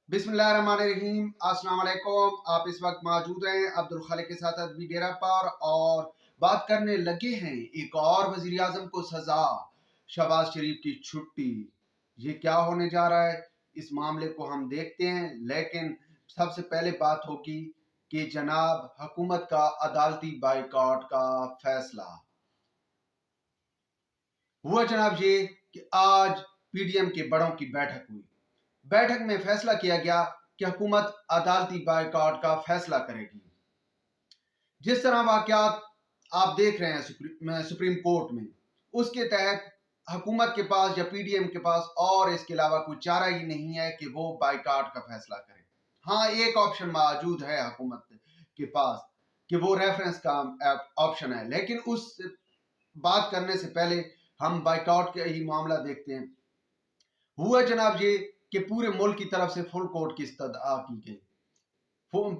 बिस्मिल्लाहिर्रहमानिर्रहीम। अस्सलाम वालेकुम। आप इस वक्त मौजूद हैं अब्दुल खालिक के साथ अदबी डेरा पर और बात करने लगे हैं एक और वजीर आजम को सजा, शहबाज शरीफ की छुट्टी। ये क्या होने जा रहा है, इस मामले को हम देखते हैं। लेकिन सबसे पहले बात होगी कि जनाब हुकूमत का अदालती बाइकआउट का फैसला हुआ। जनाब ये कि आज पीडीएम के बड़ों की बैठक हुई। बैठक में फैसला किया गया कि हुकूमत अदालती बाइकआउट का फैसला करेगी। जिस तरह वाकयात आप देख रहे हैं सुप्रीम कोर्ट में, उसके तहत हुकूमत के पास या पीडीएम के पास और इसके अलावा कोई चारा ही नहीं है कि वो बाइकआउट का फैसला करे। हाँ, एक ऑप्शन मौजूद है हुकूमत के पास कि वो रेफरेंस का ऑप्शन है, लेकिन उस बात करने से पहले हम बाइकआउट का ही मामला देखते हैं। हुआ जनाब ये कि पूरे मुल्क की तरफ से फुल कोर्ट की इस्तदा की गई।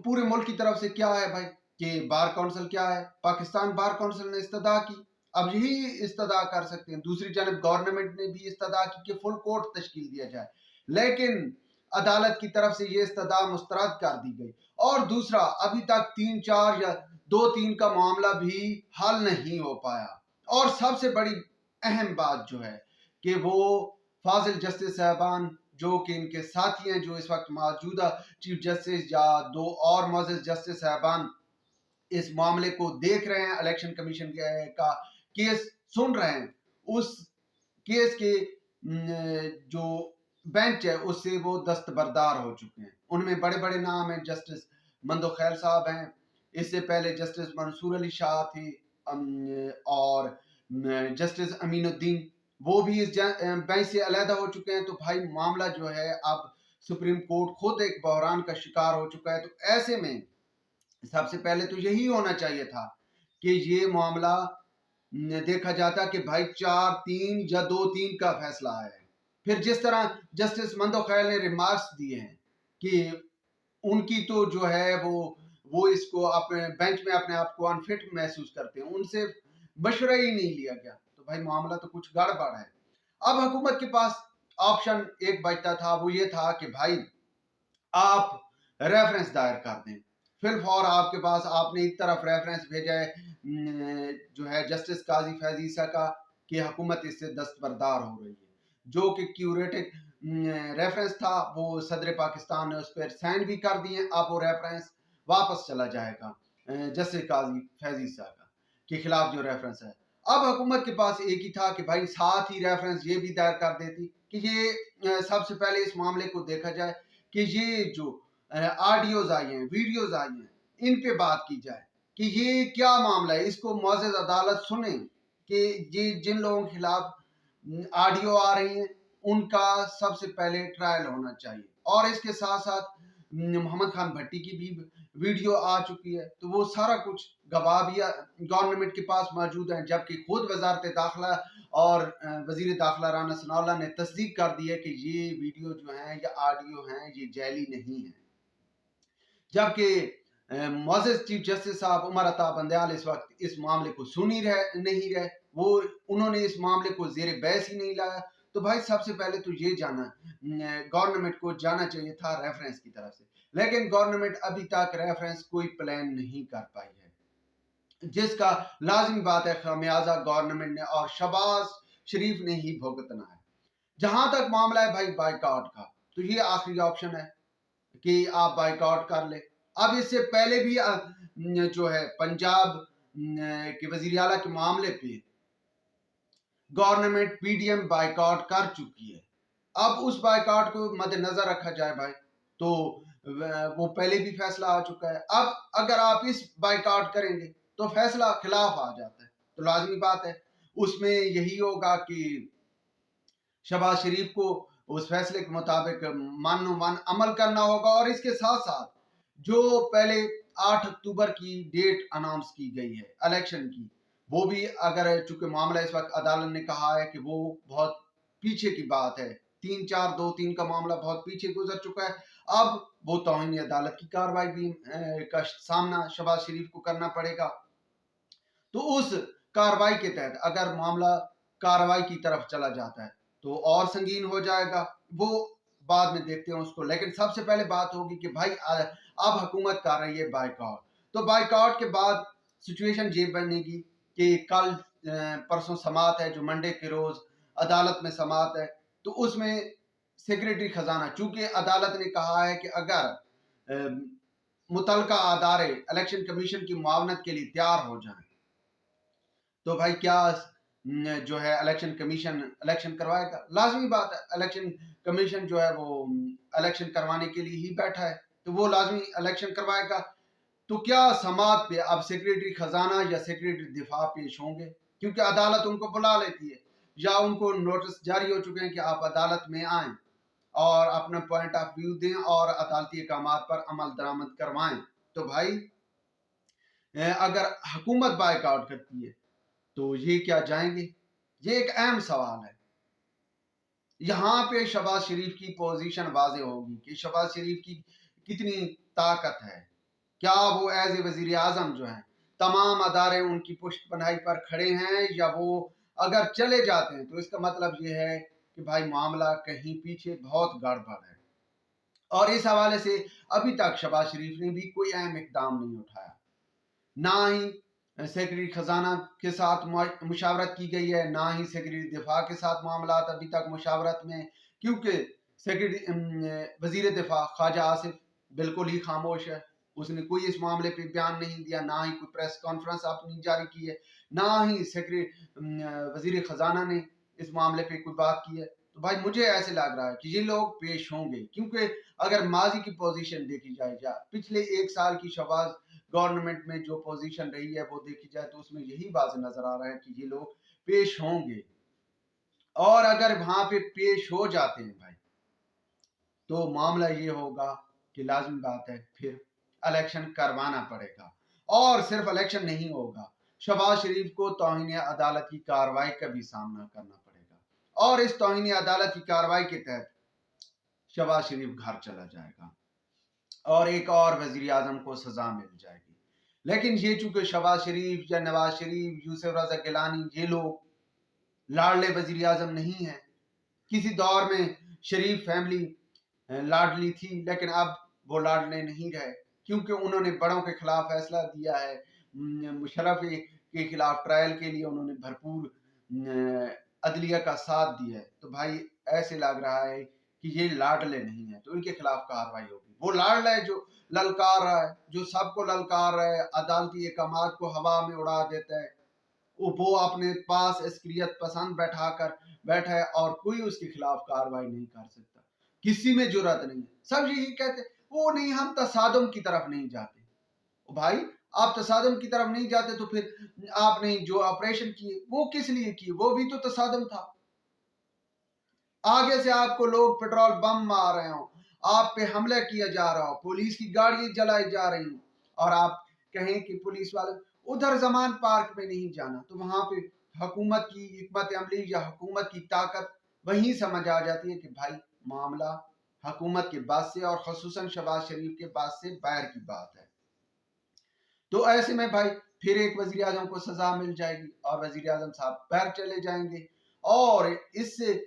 पूरे मुल्क की तरफ से क्या है भाई कि बार काउंसिल क्या है, पाकिस्तान बार काउंसिल ने इस्तदा की। अब यही इस्तदा कर सकते हैं। दूसरी जानब गवर्नमेंट ने भी इस्तदा की कि फुल कोर्ट तश्कील दिया जाए, लेकिन अदालत की तरफ से ये इस्तदा मुस्तरद कर दी गई। और दूसरा, अभी तक 3-4 या 2-3 का मामला भी हल नहीं हो पाया। और सबसे बड़ी अहम बात जो है कि वो फाजिल जस्टिस साहबान जो कि इनके साथी हैं, जो इस वक्त मौजूदा चीफ जस्टिस या दो और मोअज़्ज़ज़ जस्टिस साहबान इस मामले को देख रहे हैं, इलेक्शन कमीशन का केस सुन रहे हैं, उस केस के जो बेंच है उससे वो दस्तबरदार हो चुके हैं। उनमें बड़े बड़े नाम हैं। जस्टिस मंदो खैल साहब हैं, इससे पहले जस्टिस मंसूर अली शाह थे, और जस्टिस अमीनुद्दीन, वो भी इस बेंच से अलहदा हो चुके हैं। तो भाई मामला जो है अब सुप्रीम कोर्ट खुद एक बहरान का शिकार हो चुका है। तो ऐसे में सबसे पहले तो यही होना चाहिए था कि ये मामला देखा जाता कि भाई 4-3 या 2-3 का फैसला है। फिर जिस तरह जस्टिस मंदो खैल ने रिमार्क्स दिए हैं कि उनकी तो जो है वो इसको अपने बेंच में अपने आप को अनफिट महसूस करते हैं, उनसे मशवरा ही नहीं लिया गया। तो भाई मामला तो कुछ गड़बड़ है। अब हुकूमत के पास ऑप्शन एक बचता था, वो ये था कि भाई आप रेफरेंस दायर कर दें। फिलफौर आपके पास आपने एक तरफ रेफरेंस भेजा है जो है जस्टिस काजी फैज ईसा का कि हुकूमत इससे दस्तबरदार हो रही है, जो कि क्यूरेटिव रेफरेंस था। वो सदर पाकिस्तान ने उस पर साइन भी कर दिए। अब वो रेफरेंस वापस चला जाएगा जस्टिस काजी फैज ईसा का के खिलाफ जो रेफरेंस है। अब हुकूमत के पास एक ही था कि भाई साथ ही रेफरेंस ये भी दायर कर देती कि ये सबसे पहले इस मामले को देखा जाए कि ये जो ऑडियोज आई हैं, वीडियोज आई हैं, इन पे बात की जाए कि ये क्या मामला है, इसको मुअज़्ज़ज़ अदालत सुने कि ये जिन लोगों के खिलाफ ऑडियो आ रही हैं उनका सबसे पहले ट्रायल होना चाहिए। और इसके साथ साथ मोहम्मद खान भट्टी की भी वीडियो आ चुकी है। तो वो सारा कुछ गवाह भी गवर्नमेंट के पास मौजूद हैं, जबकि खुद वजारत दाखिला और वजीर दाखिला राना सनाउल्लाह ने तस्दीक कर दी है कि ये वीडियो जो हैं या ऑडियो हैं ये जैली नहीं है। जबकि मुअज़्ज़ज़ चीफ जस्टिस साहब उमर अता बंदयाल इस वक्त इस मामले को सुन ही नहीं रहे, वो उन्होंने इस मामले को ज़ेरे बहस ही नहीं लाया। तो भाई सबसे पहले तो ये जाना गवर्नमेंट को जाना चाहिए था रेफरेंस की तरफ से, लेकिन गवर्नमेंट अभी तक रेफरेंस कोई प्लान नहीं कर पाई है, जिसका लाजिमी बात है खमियाजा गवर्नमेंट ने और शहबाज शरीफ ने ही भुगतना है। जहां तक मामला है भाई बाइकआउट का, तो ये आखिरी ऑप्शन है कि आप बाइकआउट कर ले। अब इससे पहले भी जो है पंजाब के वजीर आला के मामले पे गवर्नमेंट पीडीएम बाइकआउट कर चुकी है। अब उस बाइकआउट को मद्देनजर रखा जाए भाई, तो वो पहले भी फैसला आ चुका है। अब अगर आप इस बाइकआउट करेंगे तो फैसला खिलाफ आ जाता है। तो लाजमी बात है उसमें यही होगा कि शहबाज शरीफ को उस फैसले के मुताबिक मानो मान अमल करना होगा। और इसके साथ साथ जो पहले 8 अक्टूबर की डेट अनाउंस की गई है इलेक्शन की, वो भी अगर चूंकि मामला इस वक्त अदालत ने कहा है कि वो बहुत पीछे की बात है, 3-4-2-3 का मामला बहुत पीछे गुजर चुका है। अब वो तौहीन अदालत की कार्रवाई भी का सामना शहबाज शरीफ को करना पड़ेगा। तो उस कार्रवाई के तहत अगर मामला कार्रवाई की तरफ चला जाता है तो और संगीन हो जाएगा। वो بعد میں دیکھتے ہیں اس کو، لیکن سب سے پہلے بات ہوگی کہ بھائی اب حکومت کر رہی ہے بائیکاٹ، تو بائیکاٹ کے بعد سچویشن یہ بنے گی کہ کل پرسوں سماعت ہے جو منڈے کے روز عدالت میں سماعت ہے، تو اس میں سیکریٹری خزانہ، چونکہ عدالت نے کہا ہے کہ اگر متعلقہ ادارے الیکشن کمیشن کی معاونت کے لیے تیار ہو جائیں تو بھائی کیا جو ہے الیکشن کمیشن الیکشن کروائے گا؟ لازمی بات ہے، الیکشن کمیشن جو ہے وہ الیکشن کروانے کے لیے ہی بیٹھا ہے، تو وہ لازمی الیکشن کروائے گا۔ تو کیا سماعت پہ اب سیکریٹری خزانہ یا سیکریٹری دفاع پیش ہوں گے؟ کیونکہ عدالت ان کو بلا لیتی ہے، یا ان کو نوٹس جاری ہو چکے ہیں کہ آپ عدالت میں آئیں اور اپنا پوائنٹ آف ویو دیں اور عدالتی احکامات پر عمل درآمد کروائیں۔ تو بھائی اگر حکومت بائیکاٹ کرتی ہے تو یہ کیا جائیں گے؟ یہ ایک اہم سوال ہے۔ یہاں پہ شہباز شریف کی پوزیشن واضح ہوگی کہ شہباز شریف کی کتنی طاقت ہے، کیا وہ ایز اے وزیر اعظم جو ہیں تمام ادارے ان کی پشت پناہی پر کھڑے ہیں، یا وہ اگر چلے جاتے ہیں تو اس کا مطلب یہ ہے کہ بھائی معاملہ کہیں پیچھے بہت گڑبڑ ہے۔ اور اس حوالے سے ابھی تک شہباز شریف نے بھی کوئی اہم اقدام نہیں اٹھایا، نہ ہی سیکریٹری خزانہ کے ساتھ مشاورت کی گئی ہے، نہ ہی سیکریٹری دفاع کے ساتھ معاملات ابھی تک مشاورت میں، کیونکہ وزیر دفاع خواجہ آصف بالکل ہی خاموش ہے، اس نے کوئی اس معاملے پہ بیان نہیں دیا، نہ ہی کوئی پریس کانفرنس اپنی جاری کی ہے، نہ ہی وزیر خزانہ نے اس معاملے پہ کوئی بات کی ہے۔ تو بھائی مجھے ایسے لگ رہا ہے کہ یہ لوگ پیش ہوں گے، کیونکہ اگر ماضی کی پوزیشن دیکھی جائے یا پچھلے ایک سال کی شہباز گورنمنٹ میں جو پوزیشن رہی ہے وہ دیکھی جائے تو اس میں یہی واضح نظر آ رہا ہے کہ یہ لوگ پیش ہوں گے، اور اگر وہاں پہ پیش ہو جاتے ہیں بھائی تو معاملہ یہ ہوگا کہ لازمی بات ہے پھر الیکشن کروانا پڑے گا، اور صرف الیکشن نہیں ہوگا، شہباز شریف کو توہین عدالت کی کارروائی کا بھی سامنا کرنا پڑے گا، اور اس توہین عدالت کی کارروائی کے تحت شہباز شریف گھر چلا جائے گا اور ایک اور وزیر اعظم کو سزا مل جائے گی۔ لیکن یہ چونکہ شہباز شریف یا نواز شریف، یوسف رضا گیلانی، یہ لوگ لاڈلے وزیر اعظم نہیں ہیں، کسی دور میں شریف فیملی لاڈلی تھی لیکن اب وہ لاڈلے نہیں رہے، کیونکہ انہوں نے بڑوں کے خلاف فیصلہ دیا ہے، مشرف کے خلاف ٹرائل کے لیے انہوں نے بھرپور عدلیہ کا ساتھ دیا ہے۔ تو بھائی ایسے لگ رہا ہے کہ یہ لاڈلے نہیں ہیں تو ان کے خلاف کارروائی ہوگی۔ وہ لاڈلے جو للکار رہا ہے، جو سب کو للکار رہا ہے، عدالتی احکامات کو ہوا میں اڑا دیتا ہے، وہ اپنے پاس عسکریت پسند بیٹھا ہے اور کوئی اس کے خلاف کارروائی نہیں کر سکتا، کسی میں جرات نہیں ہے، سب یہی کہتے وہ نہیں، ہم تصادم کی طرف نہیں جاتے۔ بھائی آپ تصادم کی طرف نہیں جاتے تو پھر آپ نے جو آپریشن کیے وہ کس لیے کیے؟ وہ بھی تو تصادم تھا، آگے سے آپ کو لوگ پیٹرول بم مار رہے ہوں، آپ پہ حملہ کیا جا رہا ہو، پولیس کی گاڑیاں جلائی جا رہی ہوں، اور آپ کہیں کہ پولیس والے ادھر زمان پارک میں نہیں جانا، تو وہاں پہ حکومت کی حکمت عملی یا حکومت کی طاقت وہیں سمجھ آ جاتی ہے کہ بھائی معاملہ حکومت کے بات سے اور خصوصاً شہباز شریف کے بات سے باہر کی بات ہے۔ تو ایسے میں بھائی پھر ایک وزیر اعظم کو سزا مل جائے گی اور وزیر اعظم صاحب باہر چلے جائیں گے، اور اس سے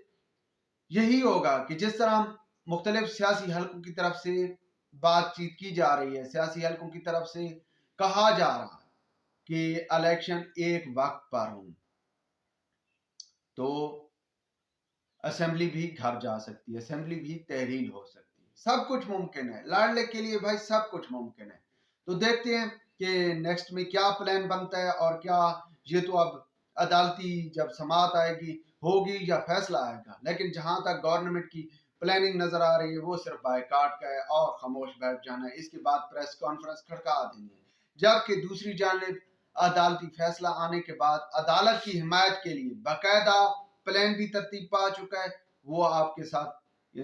یہی ہوگا کہ جس طرح مختلف سیاسی حلقوں کی طرف سے بات چیت کی جا رہی ہے، سیاسی حلقوں کی طرف سے کہا جا رہا ہے کہ الیکشن ایک وقت پر ہوں تو اسمبلی بھی گھر جا سکتی ہے، اسمبلی بھی تحلیل ہو سکتی ہے، سب کچھ ممکن ہے، لاڈلے کے لیے بھائی سب کچھ ممکن ہے۔ تو دیکھتے ہیں کہ نیکسٹ میں کیا پلان بنتا ہے، اور کیا یہ تو اب عدالتی جب سماعت آئے گی ہوگی یا فیصلہ آئے گا، لیکن جہاں تک گورنمنٹ کی پلاننگ نظر آ رہی ہے وہ صرف بائیکاٹ کا ہے اور خاموش بیٹھ جانا ہے، اس کے بعد پریس کانفرنس کھڑکا دینی ہے، جبکہ دوسری جانب عدالتی فیصلہ آنے کے بعد عدالت کی حمایت کے لیے باقاعدہ پلان بھی ترتیب پا چکا ہے، وہ آپ کے ساتھ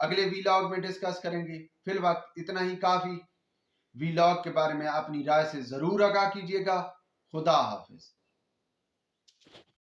اگلے ویلاگ میں ڈسکس کریں گے۔ فی الوقت اتنا ہی کافی، ویلاگ کے بارے میں اپنی رائے سے ضرور آگاہ کیجیے گا۔ خدا حافظ۔